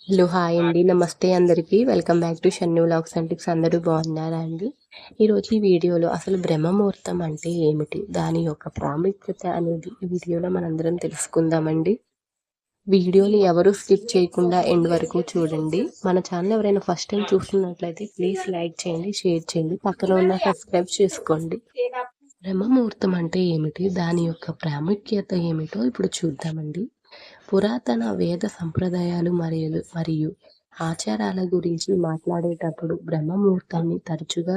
Hello, hi అండి, నమస్తే అందరికీ. Welcome back to Shannu vlogs and tips. అందరూ బాగున్నారా అండి? ఈరోజు ఈ వీడియోలో అసలు బ్రహ్మముహూర్తం అంటే ఏమిటి, దాని యొక్క ప్రాముఖ్యత అనేది ఈ వీడియోలో మనందరం తెలుసుకుందామండి. వీడియోని ఎవరు స్కిప్ చేయకుండా ఎండ్ వరకు చూడండి. మన ఛానల్ ఎవరైనా ఫస్ట్ టైం చూస్తున్నట్లయితే ప్లీజ్ లైక్ చేయండి, షేర్ చేయండి, పక్కన ఉన్న సబ్స్క్రైబ్ చేసుకోండి. బ్రహ్మముహూర్తం అంటే ఏమిటి, దాని యొక్క ప్రాముఖ్యత ఏమిటో ఇప్పుడు చూద్దామండి. పురాతన వేద సంప్రదాయాలు మరియు ఆచారాల గురించి మాట్లాడేటప్పుడు బ్రహ్మముహూర్తాన్ని తరచుగా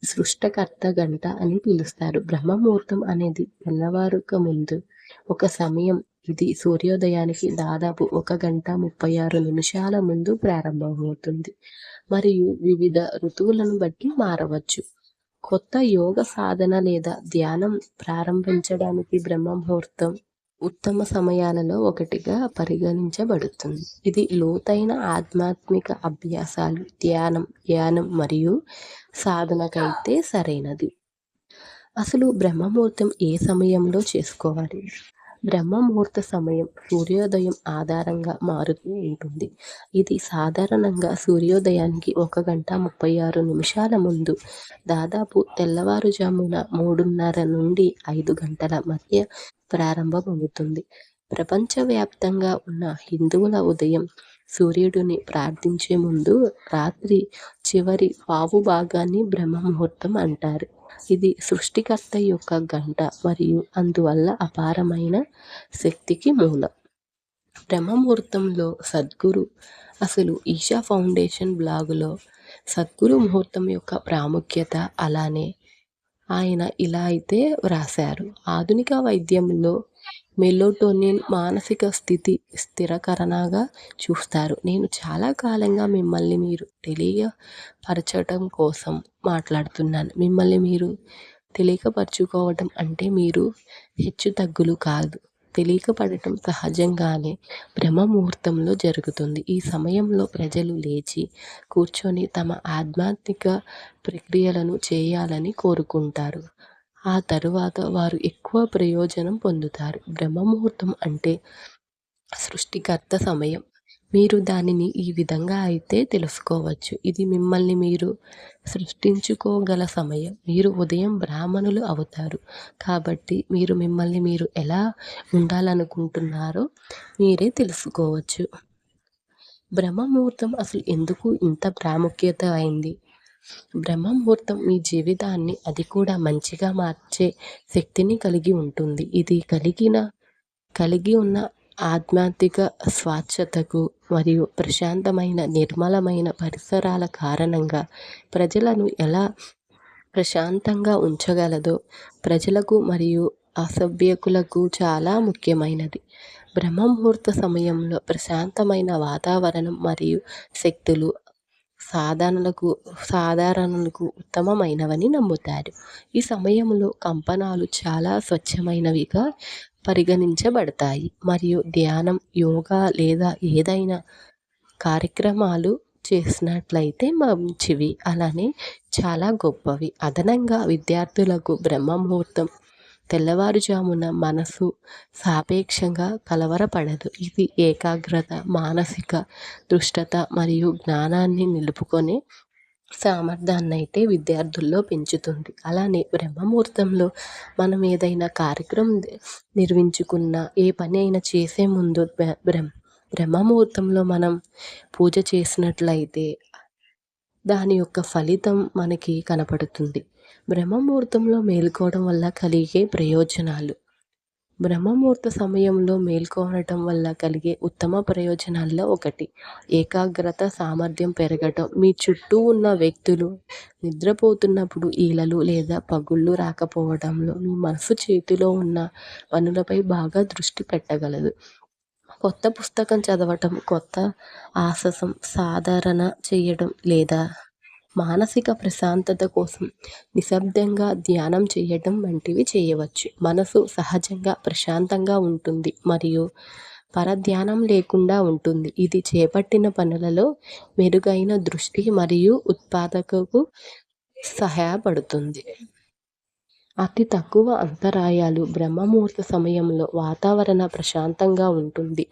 సృష్టకర్త గంట అని పిలుస్తారు. బ్రహ్మముహూర్తం అనేది తెల్లవారుక ముందు ఒక సమయం. ఇది సూర్యోదయానికి దాదాపు 1 గంట 36 నిమిషాల ముందు ప్రారంభమవుతుంది మరియు వివిధ ఋతువులను బట్టి మారవచ్చు. కొత్త యోగ సాధన లేదా ధ్యానం ప్రారంభించడానికి బ్రహ్మముహూర్తం ఉత్తమ సమయాలలో ఒకటిగా పరిగణించబడుతుంది. ఇది లోతైన ఆధ్యాత్మిక అభ్యాసాలు, ధ్యానం మరియు సాధనకైతే సరైనది. అసలు బ్రహ్మముహూర్తం ఏ సమయంలో చేసుకోవాలి? బ్రహ్మముహూర్త సమయం సూర్యోదయం ఆధారంగా మారుతూ ఉంటుంది. ఇది సాధారణంగా సూర్యోదయానికి 1 గంట 36 నిమిషాల ముందు, దాదాపు తెల్లవారుజామున 3:30 నుండి 5 గంటల మధ్య ప్రారంభమవుతుంది. ప్రపంచవ్యాప్తంగా ఉన్న హిందువుల ఉదయం సూర్యుడిని ప్రార్థించే ముందు రాత్రి చివరి పావు భాగాన్ని బ్రహ్మముహూర్తం అంటారు. ఇది సృష్టికర్త యొక్క గంట మరియు అందువల్ల అపారమైన శక్తికి మూలం. బ్రహ్మముహూర్తంలో సద్గురు అసలు ఈషా ఫౌండేషన్ బ్లాగులో సద్గురు ముహూర్తం యొక్క ప్రాముఖ్యత అలానే ఆయన ఇలా అయితే వ్రాశారు. ఆధునిక వైద్యంలో మెలోటోనిన్ మానసిక స్థితి స్థిరీకరణగా చూస్తారు. నేను చాలా కాలంగా మిమ్మల్ని మీరు తెలియపరచడం కోసం మాట్లాడుతున్నాను. మిమ్మల్ని మీరు తెలియపరచుకోవడం అంటే మీరు హెచ్చుతగ్గులు కాదు, తెలియపడటం సహజంగానే బ్రహ్మముహూర్తంలో జరుగుతుంది. ఈ సమయంలో ప్రజలు లేచి కూర్చొని తమ ఆధ్యాత్మిక ప్రక్రియలను చేయాలని కోరుకుంటారు. ఆ తరువాత వారు ఎక్కువ ప్రయోజనం పొందుతారు. బ్రహ్మముహూర్తం అంటే సృష్టికర్త సమయం. మీరు దానిని ఈ విధంగా అయితే తెలుసుకోవచ్చు. ఇది మిమ్మల్ని మీరు సృష్టించుకోగల సమయం. మీరు ఉదయం బ్రాహ్మణులు అవుతారు కాబట్టి మీరు మిమ్మల్ని మీరు ఎలా ఉండాలనుకుంటున్నారో మీరే తెలుసుకోవచ్చు. బ్రహ్మముహూర్తం అసలు ఎందుకు ఇంత ప్రాముఖ్యత అయింది? బ్రహ్మముహూర్తం మీ జీవితాన్ని, అది కూడా మంచిగా మార్చే శక్తిని కలిగి ఉంటుంది. ఇది కలిగి ఉన్న ఆధ్యాత్మిక స్వచ్ఛతకు మరియు ప్రశాంతమైన నిర్మలమైన పరిసరాల కారణంగా ప్రజలను ఎలా ప్రశాంతంగా ఉంచగలదో ప్రజలకు మరియు అసభ్యకులకు చాలా ముఖ్యమైనది. బ్రహ్మముహూర్త సమయంలో ప్రశాంతమైన వాతావరణం మరియు శక్తులు సాధారణలకు ఉత్తమమైనవని నమ్ముతారు. ఈ సమయంలో కంపనాలు చాలా స్వచ్ఛమైనవిగా పరిగణించబడతాయి మరియు ధ్యానం, యోగా లేదా ఏదైనా కార్యక్రమాలు చేసినట్లయితే మంచివి, అలానే చాలా గొప్పవి. అదనంగా విద్యార్థులకు బ్రహ్మముహూర్తం తెల్లవారుజామున మనసు సాపేక్షంగా కలవరపడదు. ఇది ఏకాగ్రత, మానసిక దృష్టత మరియు జ్ఞానాన్ని నిలుపుకొనే సామర్థ్యాన్ని అయితే విద్యార్థుల్లో పెంచుతుంది. అలానే బ్రహ్మముహూర్తంలో మనం ఏదైనా కార్యక్రమం నిర్వహించుకున్న ఏ పని అయినా చేసే ముందు బ్రహ్మముహూర్తంలో మనం పూజ చేసినట్లయితే దాని యొక్క ఫలితం మనకి కనపడుతుంది. బ్రహ్మముహూర్తంలో మేలుకోవడం వల్ల కలిగే ప్రయోజనాలు. బ్రహ్మముహూర్త సమయంలో మేల్కోవడం వల్ల కలిగే ఉత్తమ ప్రయోజనాల్లో ఒకటి ఏకాగ్రత సామర్థ్యం పెరగటం. మీ చుట్టూ ఉన్న వ్యక్తులు నిద్రపోతున్నప్పుడు ఈలలు లేదా పగుళ్ళు రాకపోవడంలో మీ మనసు చేతిలో ఉన్న పనులపై బాగా దృష్టి పెట్టగలదు. కొత్త పుస్తకం చదవటం, కొత్త ఆశయం సాధారణ చేయడం లేదా మానసిక ప్రశాంతత కోసం నిశ్శబ్దంగా ధ్యానం చేయడం వంటివి చేయవచ్చు. మనసు సహజంగా ప్రశాంతంగా ఉంటుంది మరియు పరధ్యానం లేకుండా ఉంటుంది. ఇది చేపట్టిన పనులలో మెరుగైన దృష్టి మరియు ఉత్పాదకతకు సహాయపడుతుంది. అతి తక్కువ అంతరాయాలు. బ్రహ్మముహూర్త సమయంలో వాతావరణ ప్రశాంతంగా ఉంటుంది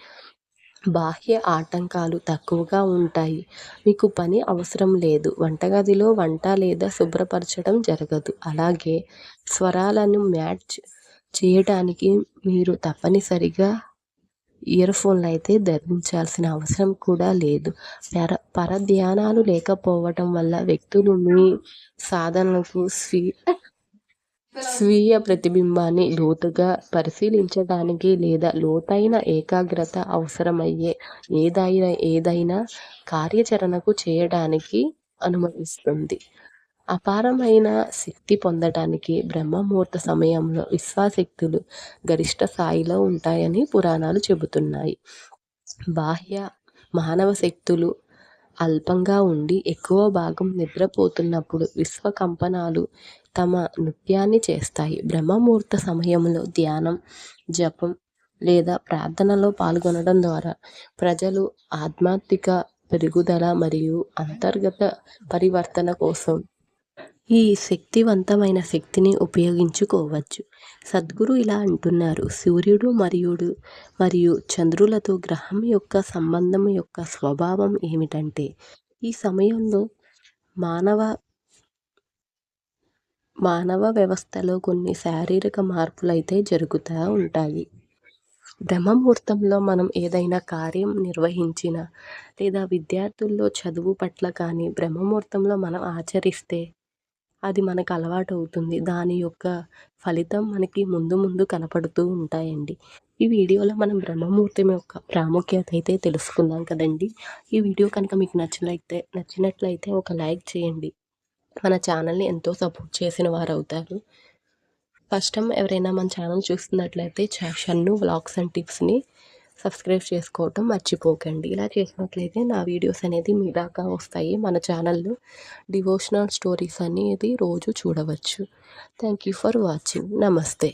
బాహ్య ఆటంకాలు తక్కువగా ఉంటాయి. మీకు పని అవసరం లేదు. వంటగదిలో వంట లేదా శుభ్రపరచడం జరగదు. అలాగే స్వరాలను మ్యాచ్ చేయడానికి మీరు తప్పనిసరిగా ఇయర్‌ఫోన్‌లయితే ధరించాల్సిన అవసరం కూడా లేదు. పరధ్యానాలు లేకపోవటం వల్ల వ్యక్తులు మీ సాధనలకు స్వీయ ప్రతిబింబాన్ని లోతుగా పరిశీలించడానికి లేదా లోతైన ఏకాగ్రత అవసరమయ్యే ఏదైనా కార్యాచరణకు చేయడానికి అనుమతిస్తుంది. అపారమైన శక్తి పొందటానికి బ్రహ్మముహూర్త సమయంలో విశ్వశక్తులు గరిష్ట స్థాయిలో ఉంటాయని పురాణాలు చెబుతున్నాయి. బాహ్య మానవ శక్తులు అల్పంగా ఉండి ఎక్కువ భాగం నిద్రపోతున్నప్పుడు విశ్వకంపనాలు తమ నృత్యాన్ని చేస్తాయి. బ్రహ్మముహూర్త సమయంలో ధ్యానం, జపం లేదా ప్రార్థనలో పాల్గొనడం ద్వారా ప్రజలు ఆధ్యాత్మిక పెరుగుదల మరియు అంతర్గత పరివర్తన కోసం ఈ శక్తివంతమైన శక్తిని ఉపయోగించుకోవచ్చు. సద్గురు ఇలా అంటున్నారు: సూర్యుడు మరియు చంద్రులతో గ్రహం యొక్క సంబంధం యొక్క స్వభావం ఏమిటంటే, ఈ సమయంలో మానవ వ్యవస్థలో కొన్ని శారీరక మార్పులైతే జరుగుతూ ఉంటాయి. బ్రహ్మముహూర్తంలో మనం ఏదైనా కార్యం నిర్వహించినా లేదా విద్యార్థుల్లో చదువు పట్ల కానీ బ్రహ్మముహూర్తంలో మనం ఆచరిస్తే అది మనకు అలవాటు అవుతుంది. దాని యొక్క ఫలితం మనకి ముందు కనపడుతూ ఉంటాయండి. ఈ వీడియోలో మనం బ్రహ్మముహూర్తం యొక్క ప్రాముఖ్యత అయితే తెలుసుకున్నాం కదండి. ఈ వీడియో కనుక మీకు నచ్చినట్లయితే ఒక లైక్ చేయండి. మన ఛానల్ని ఎంతో సపోర్ట్ చేసిన వారు అవుతారు. ఫస్ట్ టైం ఎవరైనా మన ఛానల్ చూస్తున్నట్లయితే షన్ను వ్లాగ్స్ అండ్ టిప్స్ని సబ్స్క్రైబ్ చేసుకోవటం మర్చిపోకండి. ఇలా చేసినట్లయితే నా వీడియోస్ అనేది మీ దాకా వస్తాయి. మన ఛానల్లో డివోషనల్ స్టోరీస్ అనేది రోజు చూడవచ్చు. Thank you for watching. నమస్తే.